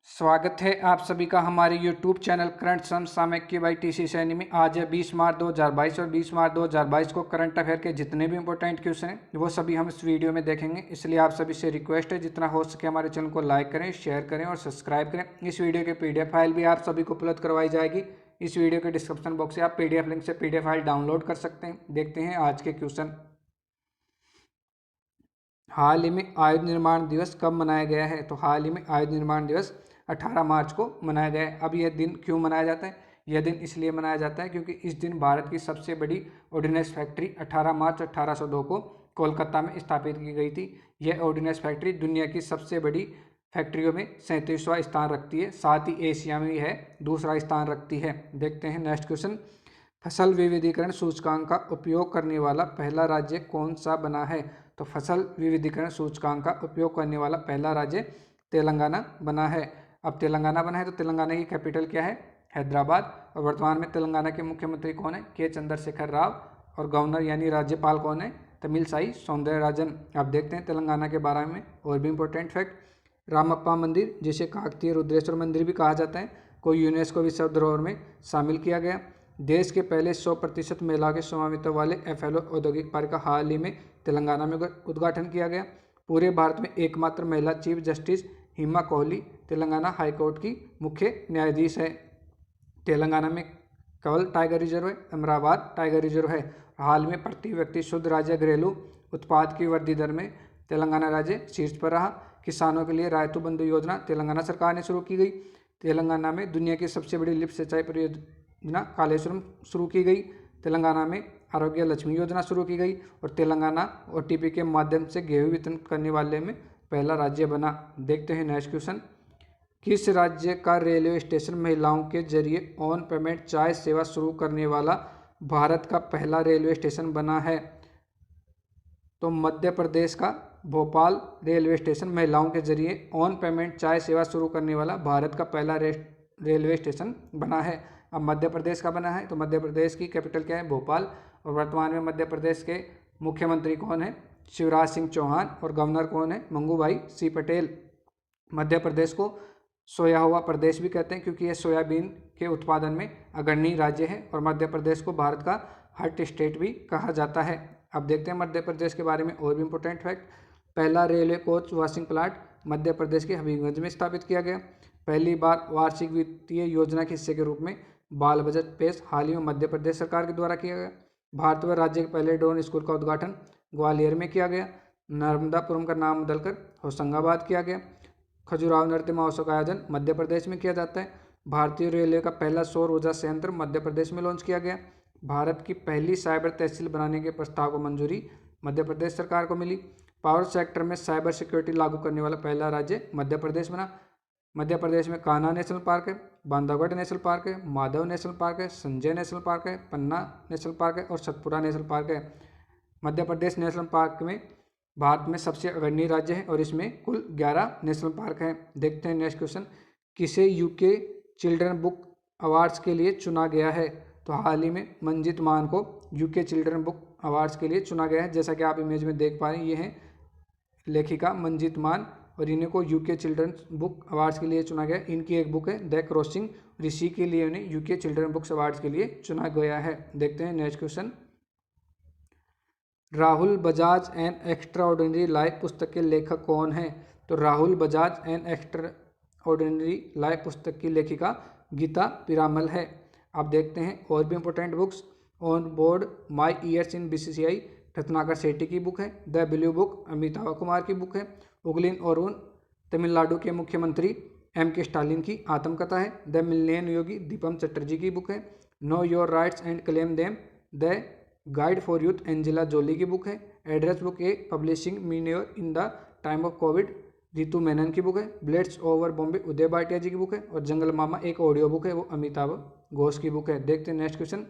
स्वागत है आप सभी का हमारे YouTube चैनल करंट समसामयिक बाई टीसी सैनी में। आज है 20 मार्च 2022 और 20 मार्च 2022 को करंट अफेयर के जितने भी इंपॉर्टेंट क्वेश्चन हैं वो सभी हम इस वीडियो में देखेंगे। इसलिए आप सभी से रिक्वेस्ट है जितना हो सके हमारे चैनल को लाइक करें, शेयर करें और सब्सक्राइब करें। इस वीडियो की PDF फाइल भी आप सभी को उपलब्ध करवाई जाएगी। इस वीडियो के डिस्क्रिप्शन बॉक्स से आप PDF लिंक से PDF फाइल डाउनलोड कर सकते हैं। देखते हैं आज के क्वेश्चन। हाल ही में आयुध निर्माण दिवस कब मनाया गया है? तो हाल ही में आयुध निर्माण दिवस 18 मार्च को मनाया गया है। अब यह दिन क्यों मनाया जाता है? यह दिन इसलिए मनाया जाता है क्योंकि इस दिन भारत की सबसे बड़ी ऑर्डिनेंस फैक्ट्री 18 मार्च 1802 को कोलकाता में स्थापित की गई थी। यह ऑर्डिनेंस फैक्ट्री दुनिया की सबसे बड़ी फैक्ट्रियों में 37वां स्थान रखती है। साथ ही एशिया में यह दूसरा स्थान रखती है। देखते हैं नेक्स्ट क्वेश्चन। फसल विविधीकरण सूचकांक का उपयोग करने वाला पहला राज्य कौन सा बना है? तो फसल विविधीकरण सूचकांक का उपयोग करने वाला पहला राज्य तेलंगाना बना है। अब तेलंगाना बना है तो तेलंगाना की कैपिटल क्या है? हैदराबाद। और वर्तमान में तेलंगाना के मुख्यमंत्री कौन है? के चंद्रशेखर राव। और गवर्नर यानी राज्यपाल कौन है? तमिलसाई सौंदरराजन। अब देखते हैं तेलंगाना के बारे में और भी इंपॉर्टेंट फैक्ट। रामप्पा मंदिर, जिसे काकतीय रुद्रेश्वर मंदिर भी कहा जाता है, को यूनेस्को विश्व धरोहर में शामिल किया गया। देश के पहले 100% महिलाओं के स्वामित्व वाले FLO औद्योगिक पार्क का हाल ही में तेलंगाना में उद्घाटन किया गया। पूरे भारत में एकमात्र महिला चीफ जस्टिस हिमा कोहली तेलंगाना हाईकोर्ट की मुख्य न्यायाधीश है। तेलंगाना में केवल टाइगर रिजर्व है, अमरावती टाइगर रिजर्व है। हाल में प्रति व्यक्ति शुद्ध राज्य घरेलू उत्पाद की वृद्धि दर में तेलंगाना राज्य शीर्ष पर रहा। किसानों के लिए रायतु बंधु योजना तेलंगाना सरकार ने शुरू की गई। तेलंगाना में दुनिया की सबसे बड़ी लिफ्ट सिंचाई परियोजना कालेश्वरम शुरू की गई। तेलंगाना में आरोग्य लक्ष्मी योजना शुरू की गई और तेलंगाना OTP के माध्यम से गेहूं वितरण करने वाले में पहला राज्य बना। देखते हैं नेक्स्ट क्वेश्चन। किस राज्य का रेलवे स्टेशन महिलाओं के जरिए ऑन पेमेंट चाय सेवा शुरू करने वाला भारत का पहला रेलवे स्टेशन बना है? तो मध्य प्रदेश का भोपाल रेलवे स्टेशन महिलाओं के जरिए ऑन पेमेंट चाय सेवा शुरू करने वाला भारत का पहला रेलवे स्टेशन बना है। अब मध्य प्रदेश का बना है तो मध्य प्रदेश की कैपिटल क्या है? भोपाल। और वर्तमान में मध्य प्रदेश के मुख्यमंत्री कौन है? शिवराज सिंह चौहान। और गवर्नर कौन है? मंगूभाई सी पटेल। मध्य प्रदेश को सोया हुआ प्रदेश भी कहते हैं क्योंकि यह सोयाबीन के उत्पादन में अग्रणी राज्य है और मध्य प्रदेश को भारत का हट स्टेट भी कहा जाता है। अब देखते हैं मध्य प्रदेश के बारे में और भी इंपॉर्टेंट फैक्ट। पहला railway coach washing plant Madhya Pradesh के हबीबगंज में स्थापित किया गया। पहली बार वार्षिक वित्तीय योजना के हिस्से के रूप में बाल बजट पेश हाल ही में मध्य प्रदेश सरकार के द्वारा किया गया। भारत व राज्य के पहले ड्रोन स्कूल का उद्घाटन ग्वालियर में किया गया। नर्मदापुरम का नाम बदलकर होशंगाबाद किया गया। खजुराहो नृत्य महोत्सव का आयोजन मध्य प्रदेश में किया जाता है। भारतीय रेलवे का पहला सौर ऊर्जा संयंत्र मध्य प्रदेश में लॉन्च किया गया। भारत की पहली साइबर तहसील बनाने के प्रस्ताव को मंजूरी मध्य प्रदेश सरकार को मिली। पावर सेक्टर में साइबर सिक्योरिटी लागू करने वाला पहला राज्य मध्य प्रदेश बना। मध्य प्रदेश में कान्हा नेशनल पार्क है, बांधवगढ़ नेशनल पार्क है, माधव नेशनल पार्क है, संजय नेशनल पार्क है, पन्ना नेशनल पार्क है और सतपुरा नेशनल पार्क है। मध्य प्रदेश नेशनल पार्क में भारत में सबसे अग्रणी राज्य है और इसमें कुल 11 नेशनल पार्क हैं। देखते हैं नेक्स्ट क्वेश्चन। किसे UK चिल्ड्रन बुक अवार्ड्स के लिए चुना गया है? तो हाल ही में मंजित मान को UK चिल्ड्रन बुक अवार्ड्स के लिए चुना गया है। जैसा कि आप इमेज में देख पा रहे हैं, ये हैं लेखिका मंजित मान और इन्हीं को UK चिल्ड्रन बुक अवार्ड्स के लिए चुना गया। इनकी एक बुक है द क्रॉसिंग, ऋषि के लिए उन्हें UK चिल्ड्रन बुक्स अवार्ड्स के लिए चुना गया है। देखते हैं next question. Rahul Bajaj an extra ordinary life पुस्तक के लेखक कौन है? तो Rahul Bajaj an extra ordinary life पुस्तक की लेखिका गीता पिरामल है। अब देखते हैं और भी important books. On Board My Years In BCCI Ratnakar Sethi की बुक है। The Blue Book Amitabh Kumar की बुक है। उगलिन ओरुन तमिलनाडु के मुख्यमंत्री MK स्टालिन की आत्मकथा है। द मिलेनियम योगी दीपम चटर्जी की बुक है। Know Your Rights and Claim Them the Guide for Youth Angela Jolie की बुक है। Address Book A Publishing Memoir in the Time of Covid Ritu Menon की बुक है। ब्लेड्स ओवर बॉम्बे उदय भाटिया जी की बुक है। और जंगल मामा एक ऑडियो बुक है, वो अमिताभ घोष की बुक है। देखते हैं नेक्स्ट क्वेश्चन।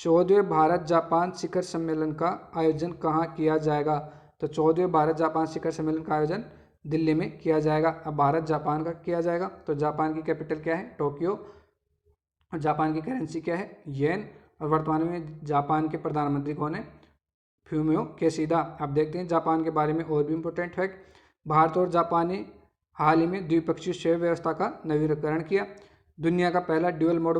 14वें भारत जापान शिखर सम्मेलन का आयोजन कहाँ किया जाएगा? तो 14वें भारत जापान शिखर सम्मेलन का आयोजन दिल्ली में किया जाएगा। अब भारत जापान का किया जाएगा तो जापान की कैपिटल क्या है? टोक्यो। और जापान की करेंसी क्या है? येन। और वर्तमान में जापान के प्रधानमंत्री कौन है? फ्यूमियो केशिदा। अब देखते हैं जापान के बारे में और भी इंपॉर्टेंट फैक्ट। भारत और जापान ने हाल ही में द्विपक्षीय सेवा व्यवस्था का नवीनीकरण किया। दुनिया का पहला ड्यूअल मोड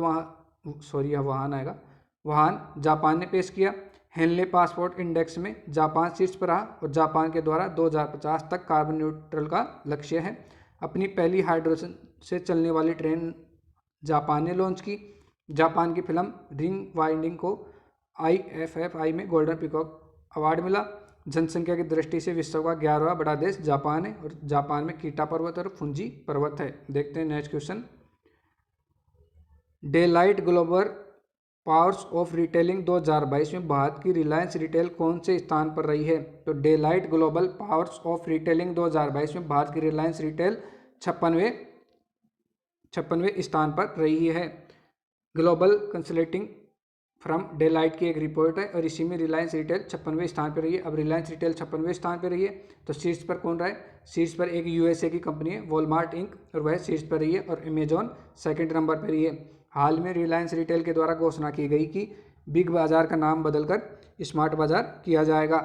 वाहन जापान ने पेश किया। हेनले पासपोर्ट इंडेक्स में जापान शीर्ष पर रहा और जापान के द्वारा 2050 तक कार्बन न्यूट्रल का लक्ष्य है। अपनी पहली हाइड्रोजन से चलने वाली ट्रेन जापान ने लॉन्च की। जापान की फिल्म रिंग वाइंडिंग को IFFI में गोल्डन पीकॉक अवार्ड मिला। जनसंख्या की दृष्टि से विश्व का 11वां बड़ा देश जापान है और जापान में कीटा पर्वत और फुंजी पर्वत है। देखते हैं next question. Deloitte global powers of retailing 2022 में भारत की रिलायंस रिटेल कौन से स्थान पर रही है? तो Deloitte global powers of retailing 2022 में भारत की रिलायंस रिटेल 56वें स्थान पर रही है। ग्लोबल कंसल्टिंग फ्रॉम डेलाइट की एक रिपोर्ट है और इसी में रिलायंस रिटेल 56वें स्थान पर रही है। अब रिलायंस रिटेल 56वें स्थान पर रही है तो शीर्ष पर कौन रहा है? शीर्ष पर एक USA की कंपनी है वॉलमार्ट इंक और वह शीर्ष पर रही है और अमेजॉन सेकंड नंबर पर रही है। हाल में रिलायंस रिटेल के द्वारा घोषणा की गई कि बिग बाजार का नाम बदलकर स्मार्ट बाजार किया जाएगा।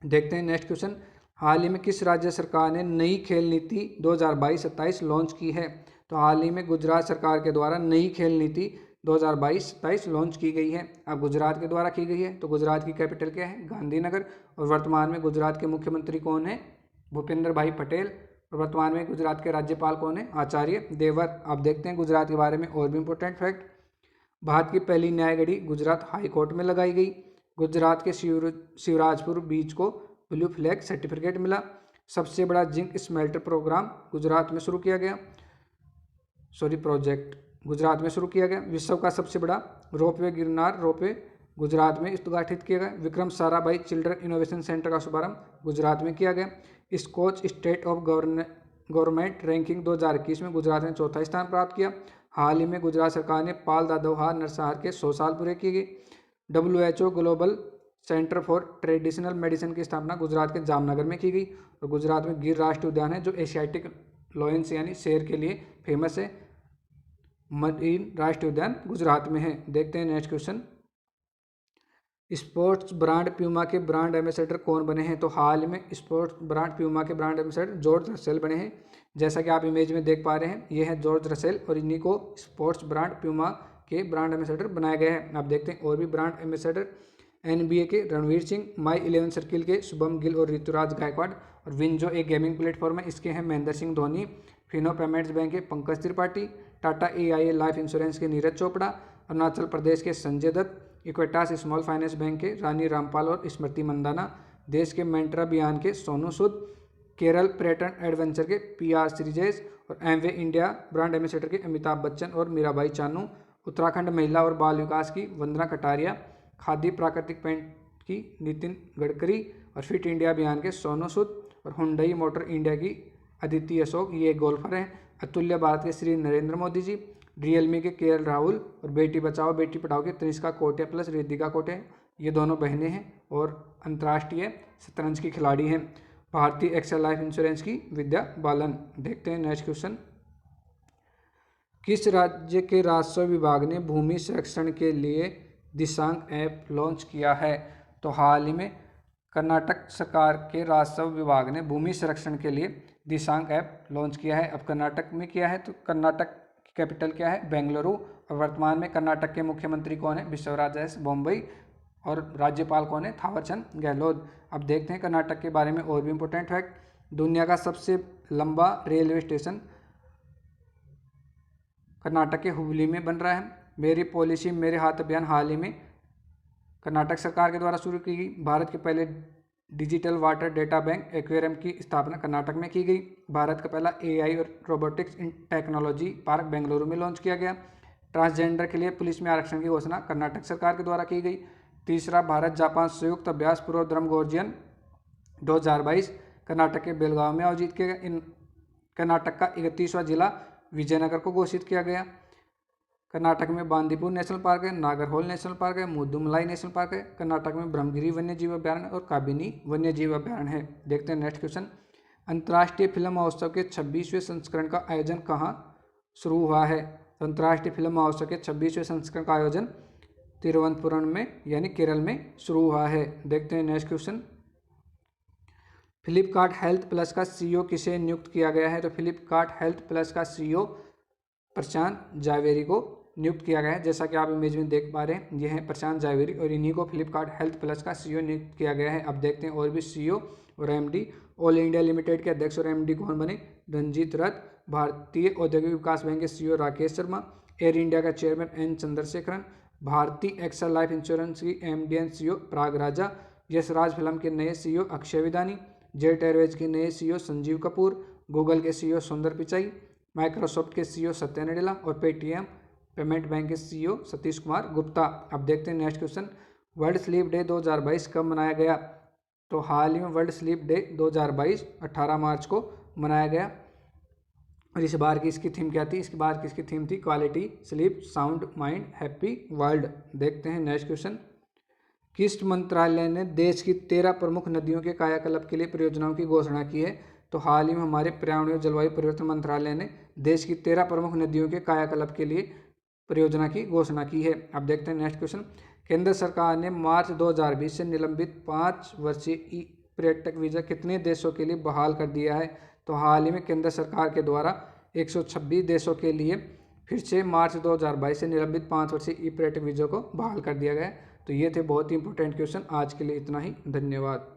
देखते हैं नेक्स्ट क्वेश्चन। हाल ही में किस राज्य सरकार ने नई खेल नीति 2022-27 लॉन्च की है? तो हाल ही में गुजरात सरकार के द्वारा नई खेल नीति 2022-27 लॉन्च की गई है। अब गुजरात के द्वारा की गई है तो गुजरात की कैपिटल क्या है? गांधीनगर। और वर्तमान में गुजरात के मुख्यमंत्री कौन है? भूपेंद्र भाई पटेल। और वर्तमान में गुजरात के राज्यपाल कौन है? आचार्य देवव्रत। अब देखते हैं गुजरात के बारे में और भी इंपॉर्टेंट फैक्ट। भारत की पहली न्यायगढ़ी गुजरात हाई कोर्ट में लगाई गई। गुजरात के शिवराजपुर बीच को ब्लू फ्लैग सर्टिफिकेट मिला। सबसे बड़ा जिंक स्मेल्टर प्रोजेक्ट गुजरात में शुरू किया गया। विश्व का सबसे बड़ा रोपवे गिरनार रोपवे गुजरात में उद्घाटित किया गया। Vikram Sarabhai children innovation centre का शुभारंभ गुजरात में किया गया। Skoch state of government ranking 2021 में गुजरात ने चौथा स्थान प्राप्त किया। हाल ही में गुजरात सरकार ने पाल दादोहार नरसंहार के 100 साल पूरे किए गए। WHO global centre for traditional medicine की स्थापना गुजरात के जामनगर में की गई। और गुजरात में गिर राष्ट्रीय उद्यान है जो एशियाटिक लॉयंस यानी शेर के लिए फेमस है। मरीन राष्ट्रीय उद्यान गुजरात में है। देखते हैं next question. Sports brand Puma के ब्रांड एम्बेसडर कौन बने हैं? तो हाल में स्पोर्ट्स ब्रांड प्यूमा के ब्रांड एम्बेसडर जॉर्ज रसेल बने हैं। जैसा कि आप इमेज में देख पा रहे हैं ये है जॉर्ज रसेल और इन्हीं को स्पोर्ट्स ब्रांड प्यूमा के ब्रांड एम्बेसडर बनाया गया है। आप देखते हैं और भी ब्रांड एम्बेसडर NBA के रणवीर सिंह, माई 11 सर्किल के शुभम गिल और ऋतुराज गायकवाड़ और विंजो एक गेमिंग प्लेटफॉर्म है इसके हैं महेंद्र सिंह धोनी, फिनो पेमेंट्स बैंक के Pankaj Tripathi, Tata AIA life insurance के नीरज चोपड़ा, अरुणाचल प्रदेश के Sanjay Dutt, Equitas small finance bank के रानी रामपाल और स्मृति मंदाना, देश के मेंटरा अभियान के सोनू सूद, केरल पर्यटन एडवेंचर के PR श्रीजेश और एमवे इंडिया ब्रांड एम्बेसडर के अमिताभ बच्चन और मीराबाई चानू, उत्तराखंड महिला और बाल विकास की वंदना कटारिया, खादी प्राकृतिक पेंट की नितिन गडकरी और फिट इंडिया अभियान के सोनू सूद और हुंडई मोटर इंडिया की अदिति अशोक ये गोल्फर हैं। अतुल्य भारत के श्री नरेंद्र मोदी जी, रियलमी के KL राहुल और बेटी बचाओ बेटी पढ़ाओ के तनिष्का कोटे प्लस रिद्धिका कोटे ये दोनों बहनें हैं और अंतर्राष्ट्रीय शतरंज की खिलाड़ी हैं। भारतीय एक्सेल लाइफ इंश्योरेंस की विद्या बालन। देखते हैं नेक्स्ट क्वेश्चन। किस राज्य के राजस्व विभाग ने भूमि संरक्षण के लिए दिशांक ऐप लॉन्च किया है? तो हाल ही में कर्नाटक सरकार के राजस्व विभाग ने भूमि संरक्षण के लिए दिशांक ऐप लॉन्च किया है। अब कर्नाटक में किया है तो कर्नाटक की कैपिटल क्या है? बेंगलुरु। और वर्तमान में कर्नाटक के मुख्यमंत्री कौन है? विश्वराज एस बोम्बई और राज्यपाल कौन है? थावरचंद गहलोत। अब देखते हैं कर्नाटक के बारे में और भी इंपॉर्टेंट फैक्ट। दुनिया का सबसे लंबा रेलवे स्टेशन कर्नाटक के हुबली में बन रहा है। मेरी पॉलिसी मेरे हाथ अभियान हाल ही में कर्नाटक सरकार के द्वारा शुरू की गई। भारत के पहले digital water data bank aquarium की स्थापना कर्नाटक में की गई। भारत का पहला AI और रोबोटिक्स इन टेक्नोलॉजी पार्क बेंगलुरु में लॉन्च किया गया। ट्रांसजेंडर के लिए पुलिस में आरक्षण की घोषणा कर्नाटक सरकार के द्वारा की गई। तीसरा भारत जापान संयुक्त अभ्यास पूर्व द्रमगोर्जियन 2022 कर्नाटक के बेलगांव में आयोजित किया गया। इन कर्नाटक का 31वां जिला विजयनगर को घोषित किया गया। कर्नाटक में बांदीपुर नेशनल पार्क है, नागरहोल नेशनल पार्क है, मुदुमलाई नेशनल पार्क है। कर्नाटक में ब्रह्मगिरी वन्यजीव अभ्यारण्य और काबिनी वन्यजीव अभ्यारण्य है। देखते हैं नेक्स्ट क्वेश्चन। अंतर्राष्ट्रीय फिल्म महोत्सव के 26वें संस्करण का आयोजन कहाँ शुरू हुआ है? अंतर्राष्ट्रीय फिल्म महोत्सव के 26वें संस्करण का आयोजन तिरुवनंतपुरम में यानी केरल में शुरू हुआ है। देखते हैं next question. Flipkart health plus का सीईओ किसे नियुक्त किया गया है? तो फ्लिपकार्ट हेल्थ प्लस का सीईओ प्रशांत जावेरी को नियुक्त किया गया है। जैसा कि आप इमेज में देख पा रहे हैं, ये है प्रशांत जावेरी और इन्हीं को फ्लिपकार्ट हेल्थ प्लस का सीईओ नियुक्त किया गया है। अब देखते हैं और भी सीईओ और एमडी। ऑल इंडिया लिमिटेड के अध्यक्ष और एमडी कौन बने? रंजीत रथ। भारतीय औद्योगिक विकास बैंक के CEO Rakesh Sharma. Air India का चेयरमैन एन चंद्रशेखरन। भारतीय एक्सल लाइफ इंश्योरेंस की MD and CEO Prague Raja. Yash Raj film के नए CEO Akshay Vidani. Jet Airways के नए सीईओ संजीव कपूर। गूगल के सीईओ सुंदर पिचाई। माइक्रोसॉफ्ट के सीईओ सत्या नडेला और पेटीएम पेमेंट बैंक के सीईओ सतीश कुमार गुप्ता। अब देखते हैं next question. World sleep day 2022 कब मनाया गया? तो हाल ही में वर्ल्ड स्लीप डे 2022 18 मार्च को मनाया गया। और इस बार की इसकी थीम क्या थी? इसके बाद की इसकी थीम थी quality sleep sound mind happy world. देखते हैं नेक्स्ट क्वेश्चन। किस मंत्रालय ने देश की 13 प्रमुख नदियों के कायाकल्प के लिए परियोजनाओं की घोषणा की है? तो हाल ही में हमारे पर्यावरण और जलवायु परिवर्तन मंत्रालय ने देश की 13 प्रमुख नदियों के कायाकल्प के लिए परियोजना की घोषणा की है। अब देखते हैं नेक्स्ट क्वेश्चन। केंद्र सरकार ने मार्च 2020 से निलंबित 5 वर्षीय ई पर्यटक वीजा कितने देशों के लिए बहाल कर दिया है? तो हाल ही में केंद्र सरकार के द्वारा 126 देशों के लिए फिर से मार्च 2022 से निलंबित 5 वर्षीय ई पर्यटक वीजा को बहाल कर दिया गया है। तो ये थे बहुत ही इंपॉर्टेंट क्वेश्चन। आज के लिए इतना ही, धन्यवाद।